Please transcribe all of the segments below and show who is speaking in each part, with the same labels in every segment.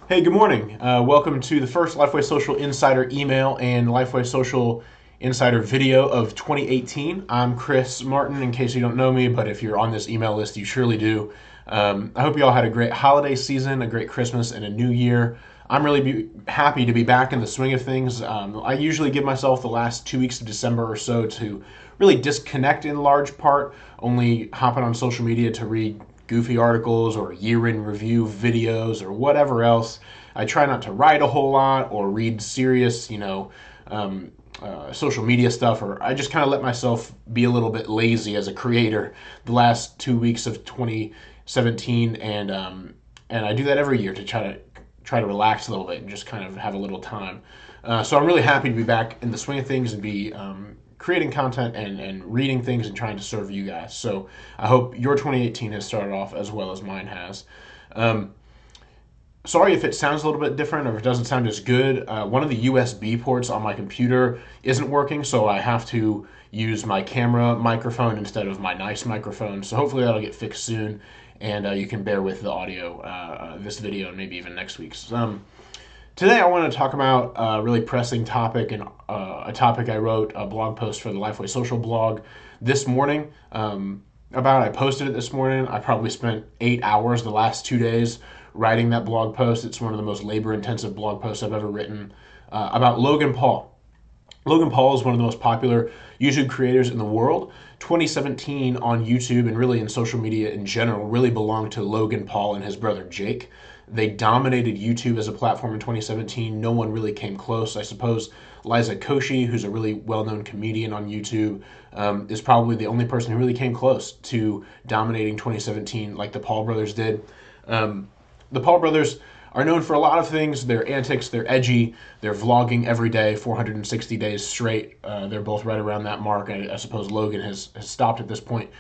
Speaker 1: Hey, good morning. Welcome to the first Lifeway Social Insider email and Lifeway Social Insider video of 2018. I'm Chris Martin, in case you don't know me, but if you're on this email list, you surely do. I hope you all had a great holiday season, a great Christmas, and a new year. I'm really happy to be back in the swing of things. I usually give myself the last 2 weeks of December or so to really disconnect in large part, only hopping on social media to read goofy articles or year in review videos or whatever else. I try not to write a whole lot or read serious, social media stuff, or I just kind of let myself be a little bit lazy as a creator the last 2 weeks of 2017, and I do that every year to try to relax a little bit and just kind of have a little time. So I'm really happy to be back in the swing of things and be creating content and reading things and trying to serve you guys. So I hope your 2018 has started off as well as mine has. Um, Sorry if it sounds a little bit different or if it doesn't sound as good. One of the USB ports on my computer isn't working, so I have to use my camera microphone instead of my nice microphone. So hopefully that'll get fixed soon, and you can bear with the audio this video and maybe even next week's. Today I want to talk about a really pressing topic, and a topic I wrote a blog post for the Lifeway Social blog this morning. I posted it this morning. I probably spent 8 hours the last 2 days writing that blog post. It's one of the most labor-intensive blog posts I've ever written about Logan Paul. Logan Paul is one of the most popular YouTube creators in the world. 2017 on YouTube and really in social media in general really belonged to Logan Paul and his brother Jake. They dominated YouTube as a platform in 2017. No one really came close. I suppose Liza Koshy, who's a really well-known comedian on YouTube, is probably the only person who really came close to dominating 2017 like the Paul brothers did. The Paul brothers are known for a lot of things. Their antics, they're edgy, they're vlogging every day, 460 days straight. They're both right around that mark. I suppose Logan has stopped at this point.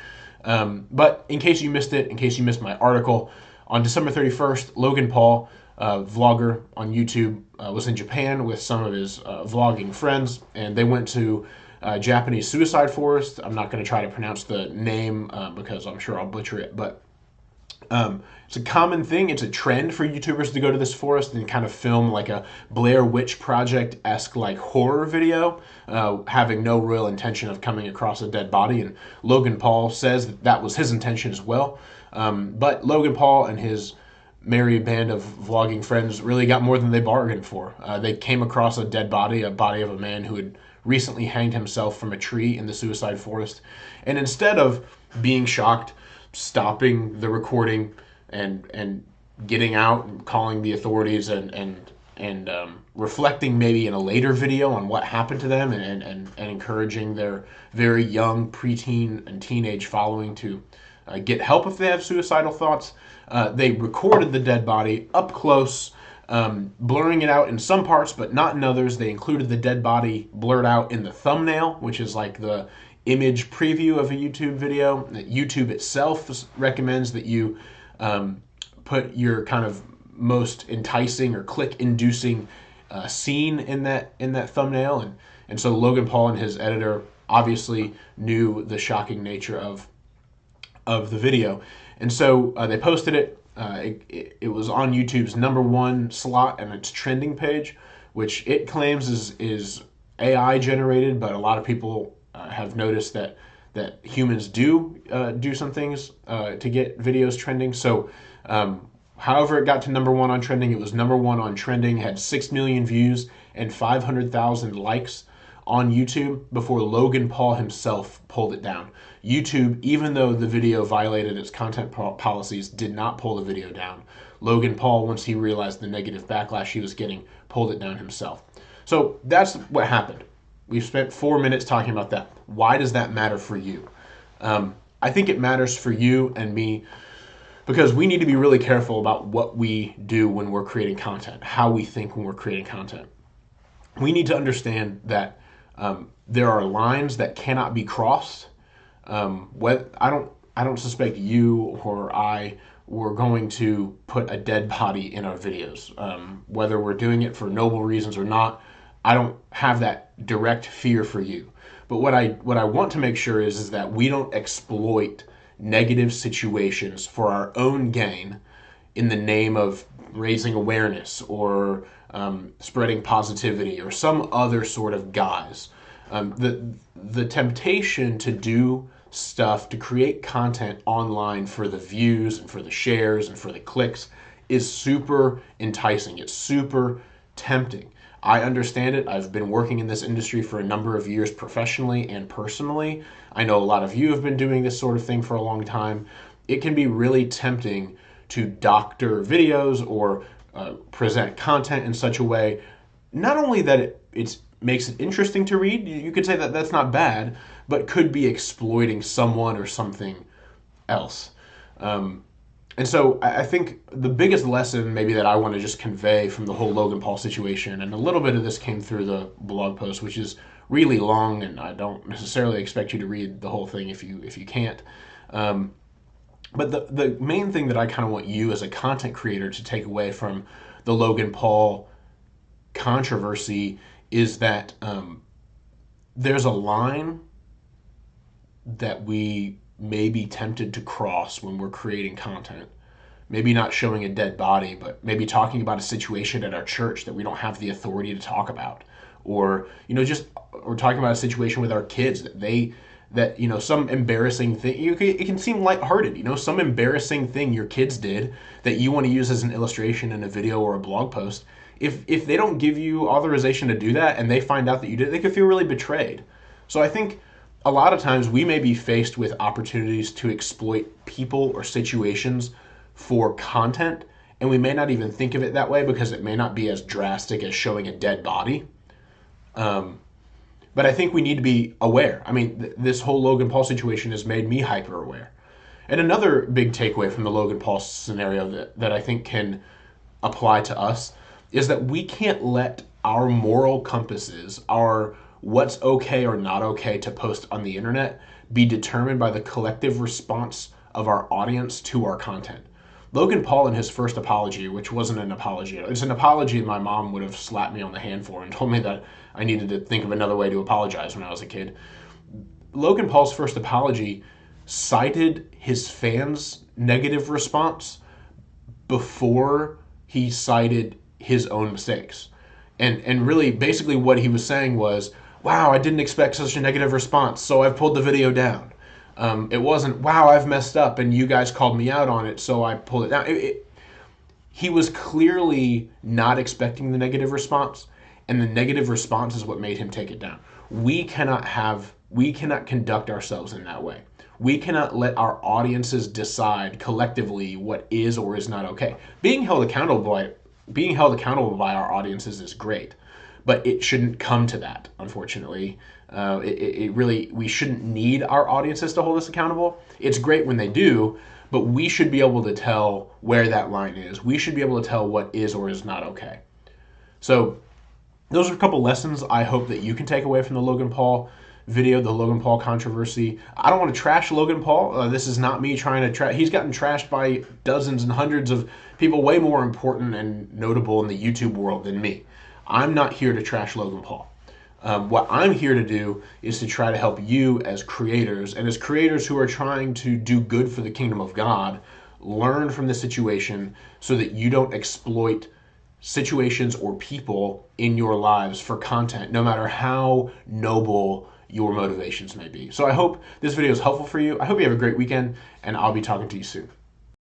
Speaker 1: But in case you missed it, in case you missed my article, on December 31st, Logan Paul, vlogger on YouTube, was in Japan with some of his vlogging friends, and they went to Japanese suicide forest. I'm not going to try to pronounce the name because I'm sure I'll butcher it, but it's a common thing. It's a trend for YouTubers to go to this forest and kind of film like a Blair Witch Project-esque like horror video, having no real intention of coming across a dead body. And Logan Paul says that was his intention as well. But Logan Paul and his merry band of vlogging friends really got more than they bargained for. They came across a dead body, a body of a man who had recently hanged himself from a tree in the suicide forest. And instead of being shocked, stopping the recording and getting out and calling the authorities and reflecting maybe in a later video on what happened to them and encouraging their very young preteen and teenage following to get help if they have suicidal thoughts. They recorded the dead body up close, blurring it out in some parts but not in others. They included the dead body blurred out in the thumbnail, which is like the image preview of a YouTube video. YouTube itself recommends that you put your kind of most enticing or click-inducing scene in that thumbnail, and so Logan Paul and his editor obviously knew the shocking nature of the video, and so they posted it. It was on YouTube's #1 slot and its trending page, which it claims is AI generated, but a lot of people have noticed that humans do some things to get videos trending. So however it got to #1 on trending, it was #1 on trending, had 6 million views and 500,000 likes on YouTube before Logan Paul himself pulled it down. YouTube, even though the video violated its content policies, did not pull the video down. Logan Paul, once he realized the negative backlash he was getting, pulled it down himself. So that's what happened. We've spent 4 minutes talking about that. Why does that matter for you? I think it matters for you and me because we need to be really careful about what we do when we're creating content, how we think when we're creating content. We need to understand that there are lines that cannot be crossed. I don't suspect you or I were going to put a dead body in our videos. Whether we're doing it for noble reasons or not, I don't have that direct fear for you. But what I want to make sure is that we don't exploit negative situations for our own gain in the name of raising awareness or spreading positivity or some other sort of guise. The temptation to do stuff, to create content online for the views and for the shares and for the clicks is super enticing. It's super tempting. I understand it. I've been working in this industry for a number of years professionally and personally. I know a lot of you have been doing this sort of thing for a long time. It can be really tempting to doctor videos or present content in such a way, not only that it makes it interesting to read, you could say that that's not bad, but could be exploiting someone or something else. And so I think the biggest lesson maybe that I want to just convey from the whole Logan Paul situation, and a little bit of this came through the blog post, which is really long, and I don't necessarily expect you to read the whole thing if you can't. But the main thing that I kind of want you as a content creator to take away from the Logan Paul controversy is that there's a line that we may be tempted to cross when we're creating content. Maybe not showing a dead body, but maybe talking about a situation at our church that we don't have the authority to talk about. Or, just or talking about a situation with our kids that some embarrassing thing. It can seem lighthearted, some embarrassing thing your kids did that you want to use as an illustration in a video or a blog post. If they don't give you authorization to do that and they find out that you did, they could feel really betrayed. So I think a lot of times we may be faced with opportunities to exploit people or situations for content, and we may not even think of it that way because it may not be as drastic as showing a dead body. But I think we need to be aware. I mean, this whole Logan Paul situation has made me hyper aware. And another big takeaway from the Logan Paul scenario that I think can apply to us is that we can't let our moral compasses, our what's okay or not okay to post on the internet, be determined by the collective response of our audience to our content. Logan Paul in his first apology, which wasn't an apology, it's an apology my mom would have slapped me on the hand for and told me that I needed to think of another way to apologize when I was a kid. Logan Paul's first apology cited his fans' negative response before he cited his own mistakes. And really, basically what he was saying was, wow, I didn't expect such a negative response, so I've pulled the video down. It wasn't, wow, I've messed up and you guys called me out on it, so I pulled it down. He was clearly not expecting the negative response, and the negative response is what made him take it down. We cannot conduct ourselves in that way. We cannot let our audiences decide collectively what is or is not okay. Being held accountable by our audiences is great, but it shouldn't come to that, unfortunately. We shouldn't need our audiences to hold us accountable. It's great when they do, but we should be able to tell where that line is. We should be able to tell what is or is not okay. So those are a couple lessons I hope that you can take away from the Logan Paul video, the Logan Paul controversy. I don't want to trash Logan Paul. This is not me trying to trash. He's gotten trashed by dozens and hundreds of people way more important and notable in the YouTube world than me. I'm not here to trash Logan Paul. What I'm here to do is to try to help you as creators, and as creators who are trying to do good for the kingdom of God, learn from the situation so that you don't exploit situations or people in your lives for content, no matter how noble your motivations may be. So I hope this video is helpful for you. I hope you have a great weekend, and I'll be talking to you soon.